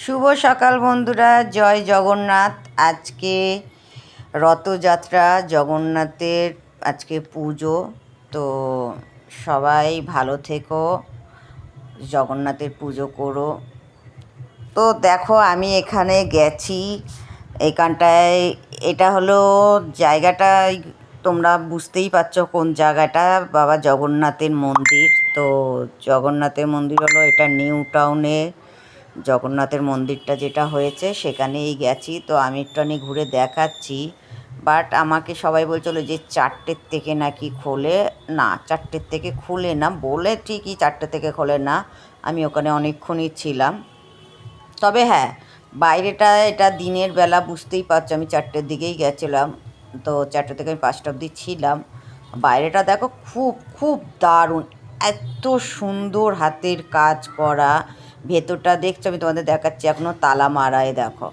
শুভ সকাল বন্ধুরা, জয় জগন্নাথ। আজকে রথযাত্রা, জগন্নাথের আজকে পুজো। তো সবাই ভালো থেকো, জগন্নাথের পুজো করো। তো দেখো, আমি এখানে গেছি, এখানটায় এটা হলো জায়গাটায়, তোমরা বুঝতেই পারছো কোন জায়গাটা, বাবা জগন্নাথের মন্দির। তো জগন্নাথের মন্দির হলো এটা নিউ টাউনে, জগন্নাথের মন্দিরটা যেটা হয়েছে সেখানেই গেছি। তো আমি একটুখানি ঘুরে দেখাচ্ছি, বাট আমাকে সবাই বলছিল যে 4টের থেকে নাকি খোলে। না, 4টের থেকে খুলে না বলে, ঠিকই 4টে থেকে খোলে না। আমি ওখানে অনেকক্ষণই ছিলাম। তবে হ্যাঁ, বাইরেটা এটা দিনের বেলা, বুঝতেই পারছো আমি 4টের দিকেই গেছিলাম। তো 4টে থেকে আমি 5টা অবধি ছিলাম। বাইরেটা দেখো, খুব খুব দারুণ, এত সুন্দর হাতের কাজ করা। ভেতরটা দেখছো, আমি তোমাদের দেখাচ্ছি, এখনও তালা মারায় দেখো,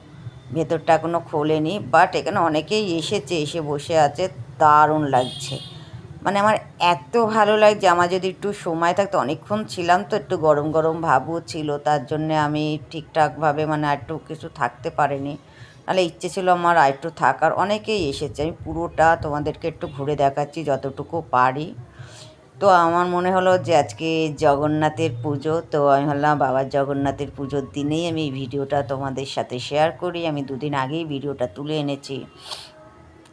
ভেতরটা এখনও খোলেনি। বাট এখানে অনেকেই এসেছে, এসে বসে আছে, দারুণ লাগছে। মানে আমার এত ভালো লাগছে, আমার যদি একটু সময় থাকতো, অনেকক্ষণ ছিলাম তো, একটু গরম গরম ভাবও ছিল, তার জন্যে আমি ঠিকঠাকভাবে মানে আর একটু কিছু থাকতে পারিনি। নাহলে ইচ্ছে ছিল আমার আর একটু থাকার। অনেকেই এসেছে, আমি পুরোটা তোমাদেরকে একটু ঘুরে দেখাচ্ছি যতটুকু পারি। তো আমার মনে হলো যে আজকে জগন্নাথের পুজো, তো আমি ভাবলাম বাবার জগন্নাথের পুজোর দিনেই আমি এই ভিডিওটা তোমাদের সাথে শেয়ার করি। আমি দুদিন আগেই ভিডিওটা তুলে এনেছি।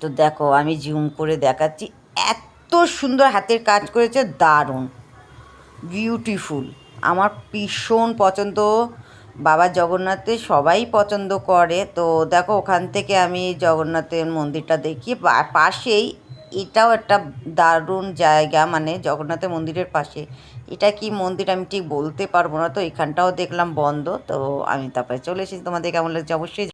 তো দেখো, আমি জুম করে দেখাচ্ছি, এত সুন্দর হাতের কাজ করেছে, দারুণ বিউটিফুল। আমার ভীষণ পছন্দ। বাবা জগন্নাথের সবাই পছন্দ করে। তো দেখো, ওখান থেকে আমি জগন্নাথের মন্দিরটা দেখি, পাশেই এটাও একটা দারুণ জায়গা, মানে জগন্নাথের মন্দিরের পাশে এটা কি মন্দির আমি ঠিক বলতে পারবো না। তো এখানটাও দেখলাম বন্ধ। তো আমি তারপরে চলে এসেছি। তোমাদের কেমন লাগছে অবশ্যই